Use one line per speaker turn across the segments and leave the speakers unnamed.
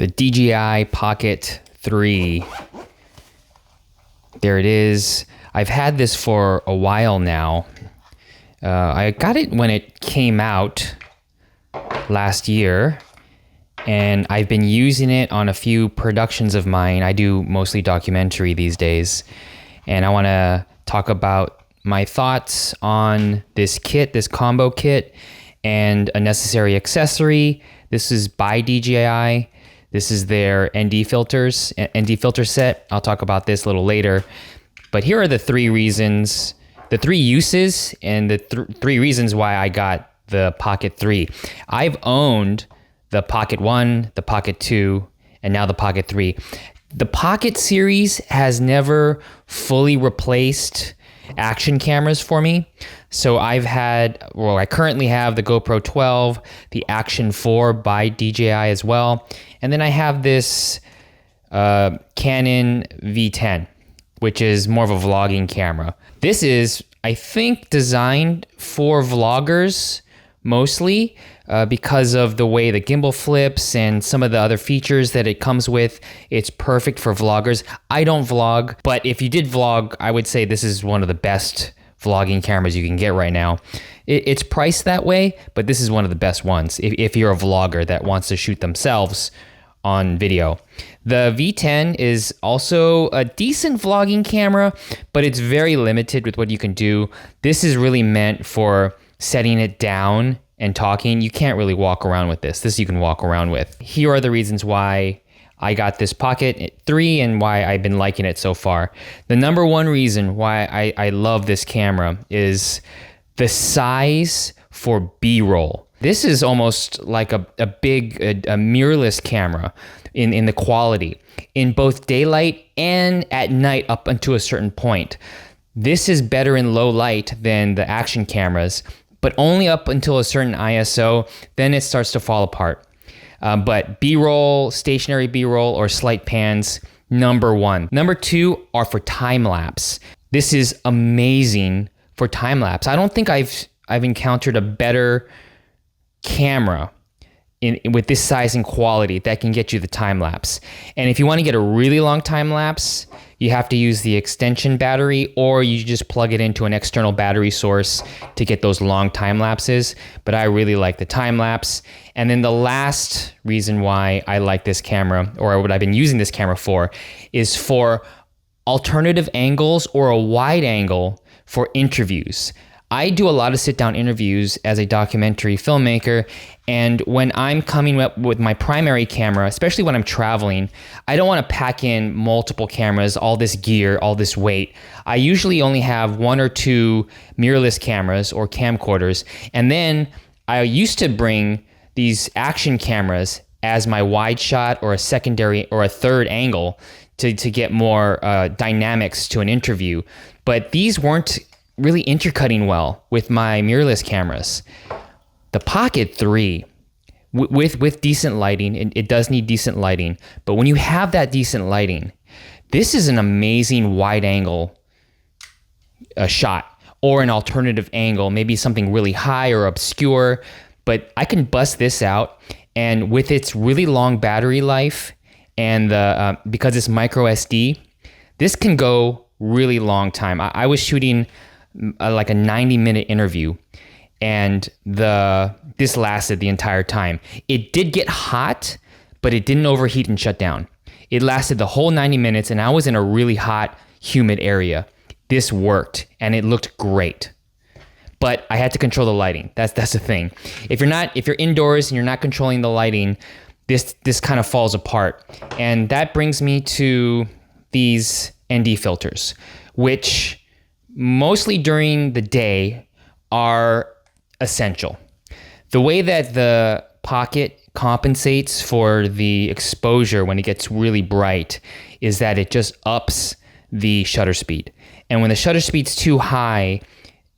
the DJI Pocket 3. There it is. I've had this for a while now. I got it when it came out last year, and I've been using it on a few productions of mine. I do mostly documentary these days, and I want to talk about my thoughts on this kit, this combo kit, and a necessary accessory. This is by DJI. This is their ND filter set. I'll talk about this a little later. But here are the three reasons, the three uses, and the three reasons why I got the Pocket 3. I've owned the Pocket 1, the Pocket 2, and now the Pocket 3. The Pocket series has never fully replaced action cameras for me. So I currently have the GoPro 12, the Action 4 by DJI as well. And then I have this Canon V10, which is more of a vlogging camera. This is, I think, designed for vloggers mostly because of the way the gimbal flips and some of the other features that it comes with. It's perfect for vloggers. I don't vlog, but if you did vlog, I would say this is one of the best vlogging cameras you can get right now. It's priced that way, but this is one of the best ones if you're a vlogger that wants to shoot themselves on video. The V10 is also a decent vlogging camera, but it's very limited with what you can do. This is really meant for setting it down and talking. You can't really walk around with this. This you can walk around with. Here are the reasons why I got this Pocket 3 and why I've been liking it so far. The number one reason why I love this camera is the size for B-roll. This is almost like a mirrorless camera in the quality, in both daylight and at night up until a certain point. This is better in low light than the action cameras, but only up until a certain ISO, then it starts to fall apart. But B-roll, stationary B-roll, or slight pans, number one. Number two are for time-lapse. This is amazing for time-lapse. I don't think I've encountered a better camera with this size and quality that can get you the time-lapse. And if you want to get a really long time-lapse, you have to use the extension battery, or you just plug it into an external battery source to get those long time lapses. But I really like the time lapse. And then the last reason why I like this camera, or what I've been using this camera for, is for alternative angles or a wide angle for interviews. I do a lot of sit-down interviews as a documentary filmmaker, and when I'm coming up with my primary camera, especially when I'm traveling, I don't want to pack in multiple cameras, all this gear, all this weight. I usually only have one or two mirrorless cameras or camcorders, and then I used to bring these action cameras as my wide shot or a secondary or a third angle to get more dynamics to an interview, but these weren't really intercutting well with my mirrorless cameras. The Pocket 3, with decent lighting, it does need decent lighting, but when you have that decent lighting, this is an amazing wide angle shot, or an alternative angle, maybe something really high or obscure, but I can bust this out, and with its really long battery life, and because it's micro SD, this can go really long time. I was shooting like a 90-minute interview, and this lasted the entire time. It did get hot, but it didn't overheat and shut down. It lasted the whole 90 minutes, and I was in a really hot, humid area. This worked, and it looked great. But I had to control the lighting. That's the thing. If you're indoors and you're not controlling the lighting, this kind of falls apart. And that brings me to these ND filters, which mostly during the day are essential. The way that the Pocket compensates for the exposure when it gets really bright is that it just ups the shutter speed. And when the shutter speed's too high,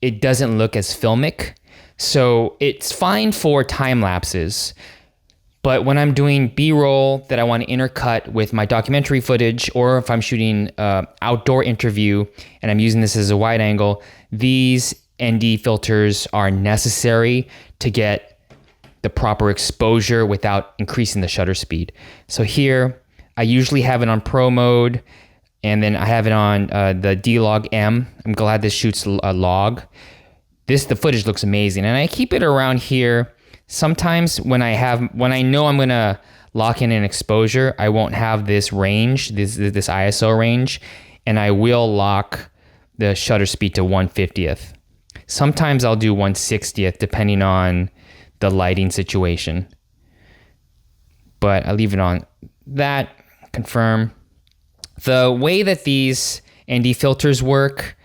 it doesn't look as filmic. So it's fine for time lapses, but when I'm doing B-roll that I want to intercut with my documentary footage, or if I'm shooting an outdoor interview and I'm using this as a wide angle, these ND filters are necessary to get the proper exposure without increasing the shutter speed. So here, I usually have it on Pro mode, and then I have it on the D-Log M. I'm glad this shoots a log. The footage looks amazing, and I keep it around here. Sometimes when I know I'm gonna lock in an exposure, I won't have this range, this ISO range, and I will lock the shutter speed to 1/50th. Sometimes I'll do 1/60th depending on the lighting situation. But I leave it on that, confirm. The way that these ND filters work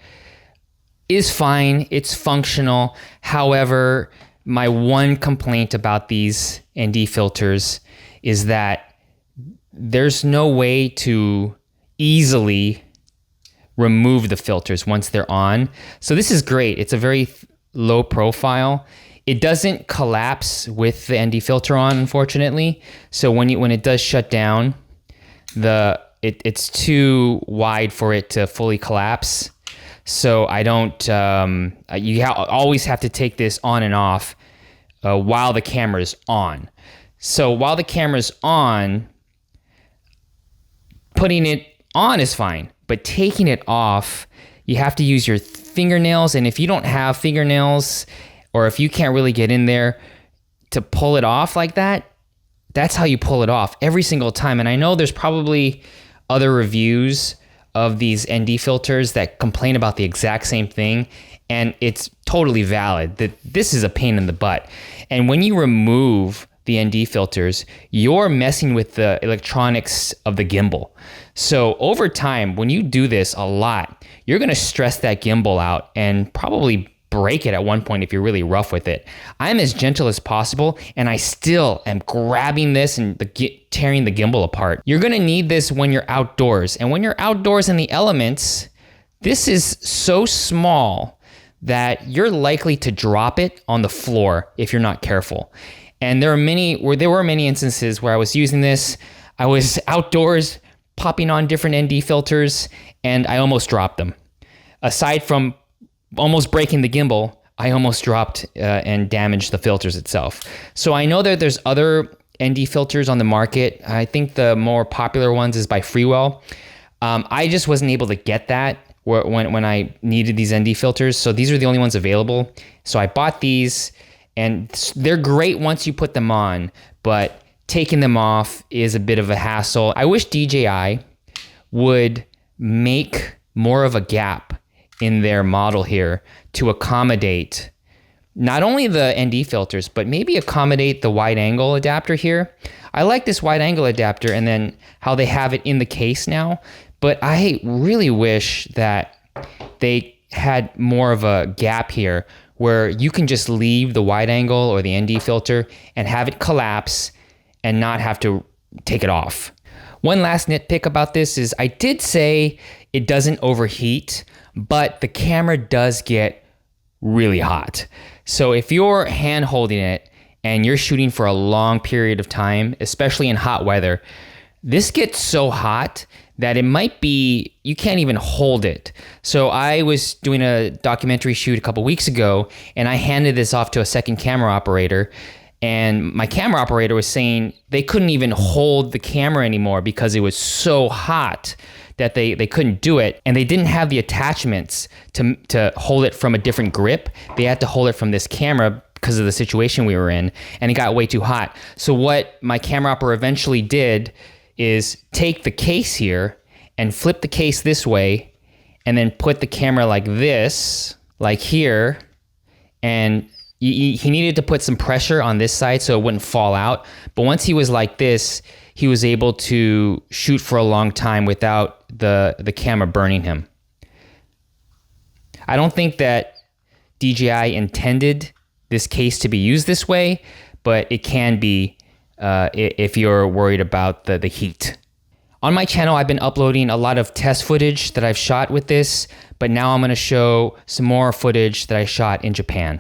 is fine, it's functional. However, my one complaint about these ND filters is that there's no way to easily remove the filters once they're on. So this is great. It's a very low profile. It doesn't collapse with the ND filter on, unfortunately. So when it does shut down, it's too wide for it to fully collapse. So I don't. Always have to take this on and off while the camera's on. So while the camera's on, putting it on is fine, but taking it off, you have to use your fingernails. And if you don't have fingernails, or if you can't really get in there to pull it off like that, that's how you pull it off every single time. And I know there's probably other reviews of these ND filters that complain about the exact same thing, and it's totally valid that this is a pain in the butt. And when you remove the ND filters, you're messing with the electronics of the gimbal. So over time, when you do this a lot, you're gonna stress that gimbal out and probably break it at one point if you're really rough with it. I'm as gentle as possible, and I still am grabbing this and tearing the gimbal apart. You're gonna need this when you're outdoors, and when you're outdoors in the elements, this is so small that you're likely to drop it on the floor if you're not careful. And there were many instances where I was using this. I was outdoors popping on different ND filters, and I almost dropped them. Aside from almost breaking the gimbal, I almost dropped and damaged the filters itself. So I know that there's other ND filters on the market. I think the more popular ones is by Freewell. I just wasn't able to get that when I needed these ND filters. So these are the only ones available. So I bought these, and they're great once you put them on, but taking them off is a bit of a hassle. I wish DJI would make more of a gap in their model here to accommodate not only the ND filters, but maybe accommodate the wide angle adapter here. I like this wide angle adapter and then how they have it in the case now, but I really wish that they had more of a gap here where you can just leave the wide angle or the ND filter and have it collapse and not have to take it off. One last nitpick about this is I did say it doesn't overheat, but the camera does get really hot. So if you're hand holding it and you're shooting for a long period of time, especially in hot weather, this gets so hot that it might be, you can't even hold it. So I was doing a documentary shoot a couple weeks ago, and I handed this off to a second camera operator, and my camera operator was saying they couldn't even hold the camera anymore because it was so hot that they couldn't do it, and they didn't have the attachments to hold it from a different grip. They had to hold it from this camera because of the situation we were in, and it got way too hot. So what my camera operator eventually did is take the case here and flip the case this way, and then put the camera like this, like here, and he needed to put some pressure on this side so it wouldn't fall out. But once he was like this, he was able to shoot for a long time without the camera burning him. I don't think that DJI intended this case to be used this way, but it can be if you're worried about the heat. On my channel, I've been uploading a lot of test footage that I've shot with this, but now I'm going to show some more footage that I shot in Japan.